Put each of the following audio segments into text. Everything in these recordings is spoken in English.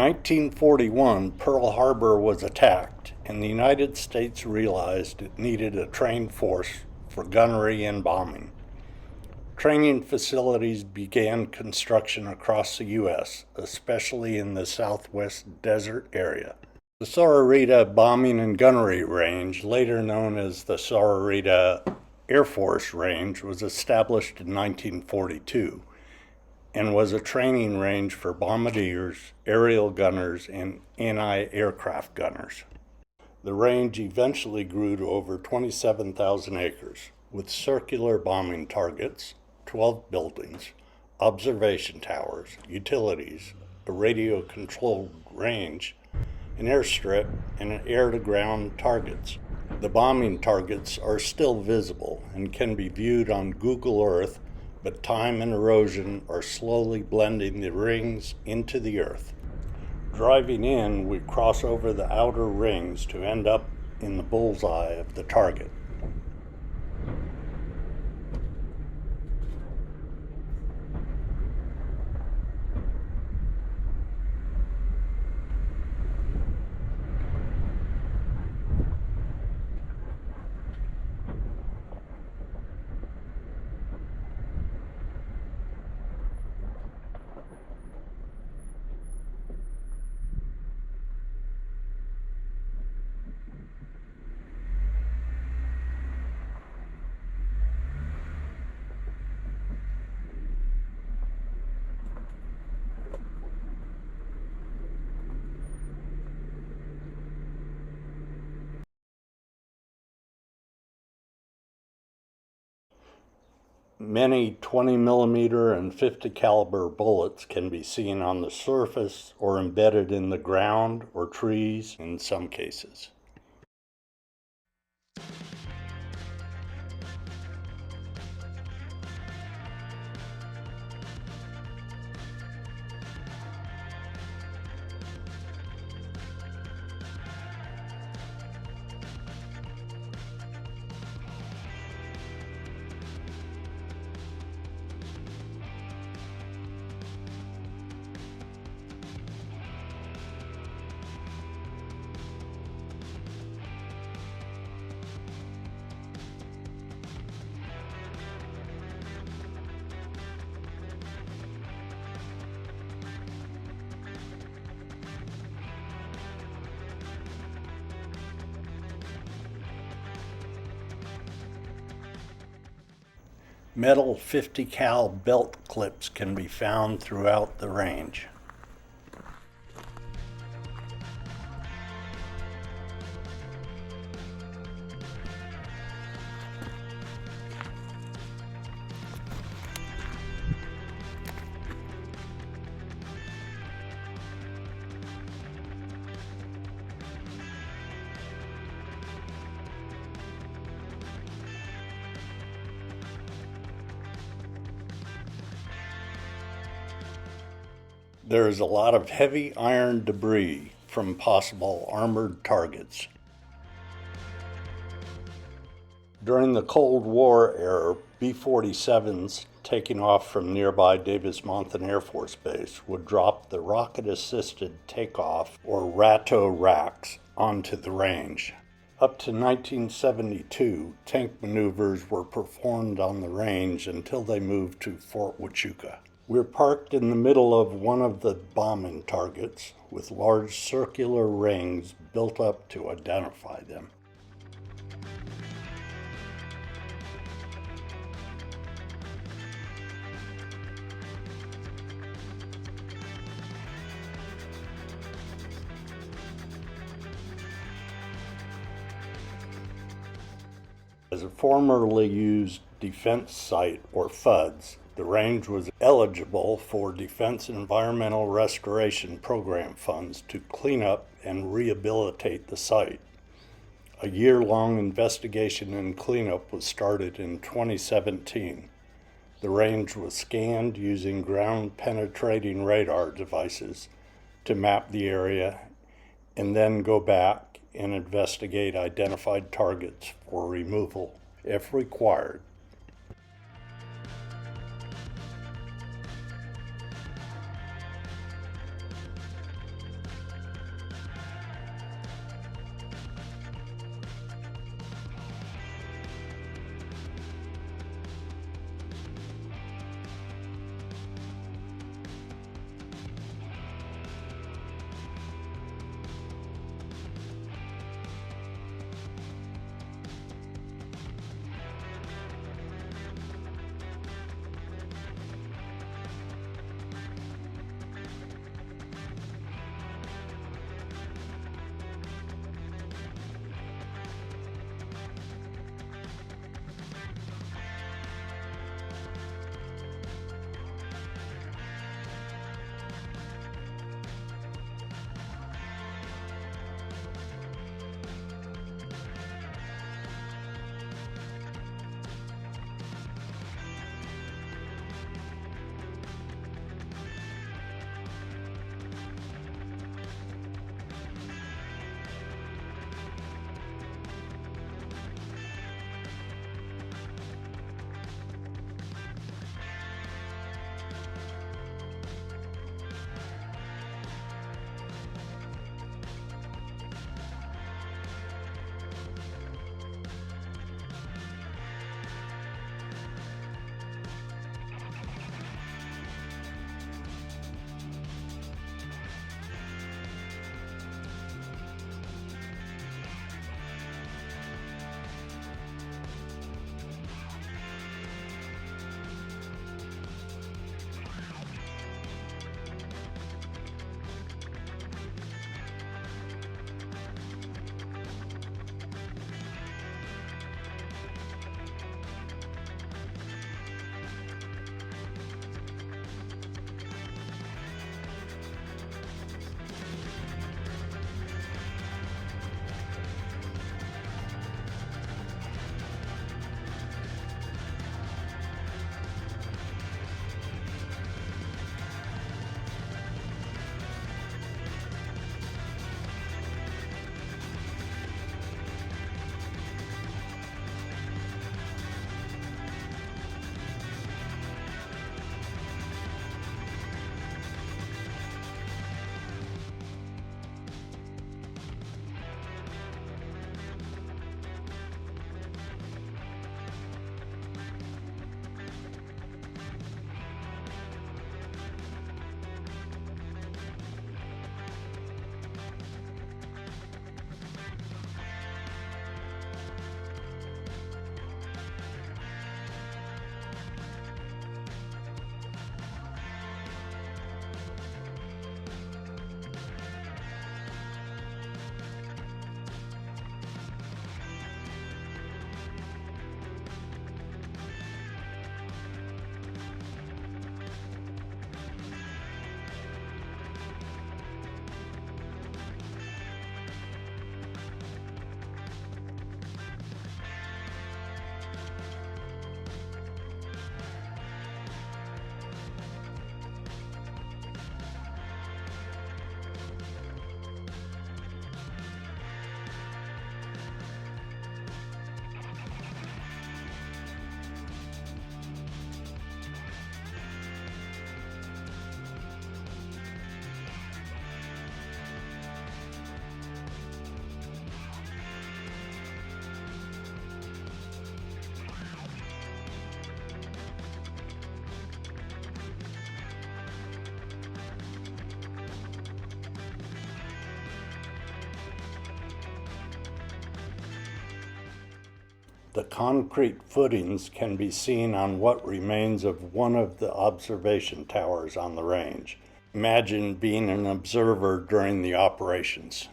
1941, Pearl Harbor was attacked, and the United States realized it needed a trained force for gunnery and bombing. Training facilities began construction across the U.S., especially in the southwest desert area. The Sahuarita Bombing and Gunnery Range, later known as the Sahuarita Air Force Range, was established in 1942 and was a training range for bombardiers, aerial gunners, and anti-aircraft gunners. The range eventually grew to over 27,000 acres, with circular bombing targets, 12 buildings, observation towers, utilities, a radio-controlled range, an airstrip, and air-to-ground targets. The bombing targets are still visible and can be viewed on Google Earth, but time and erosion are slowly blending the rings into the earth. Driving in, we cross over the outer rings to end up in the bullseye of the target. Many 20 millimeter and 50 caliber bullets can be seen on the surface or embedded in the ground or trees in some cases. Metal 50 cal belt clips can be found throughout the range. There is a lot of heavy iron debris from possible armored targets. During the Cold War era, B-47s taking off from nearby Davis-Monthan Air Force Base would drop the rocket-assisted takeoff, or RATO racks, onto the range. Up to 1972, tank maneuvers were performed on the range until they moved to Fort Huachuca. We're parked in the middle of one of the bombing targets with large circular rings built up to identify them. As a formerly used defense site, or FUDS, the range was eligible for Defense Environmental Restoration Program funds to clean up and rehabilitate the site. A year-long investigation and cleanup was started in 2017. The range was scanned using ground-penetrating radar devices to map the area and then go back and investigate identified targets for removal if required. The concrete footings can be seen on what remains of one of the observation towers on the range. Imagine being an observer during the operations.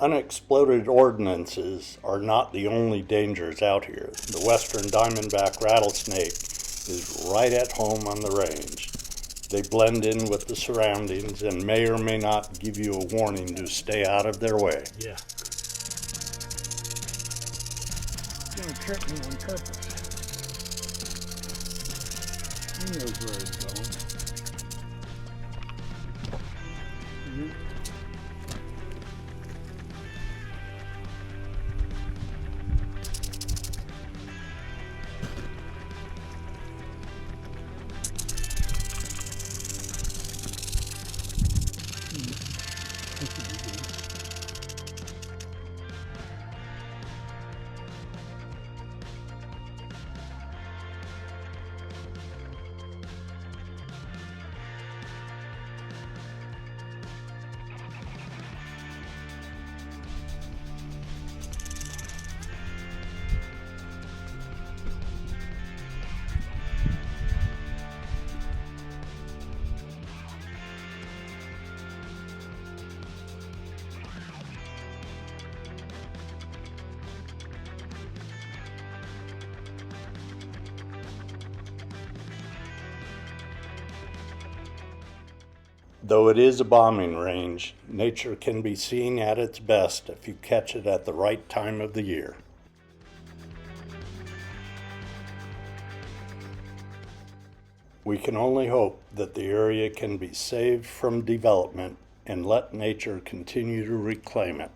Unexploded ordnances are not the only dangers out here. The western diamondback rattlesnake is right at home on the range. They blend in with the surroundings and may or may not give you a warning to stay out of their way. Yeah. He's gonna trip me on purpose. He knows where he's going. Though it is a bombing range, nature can be seen at its best if you catch it at the right time of the year. We can only hope that the area can be saved from development and let nature continue to reclaim it.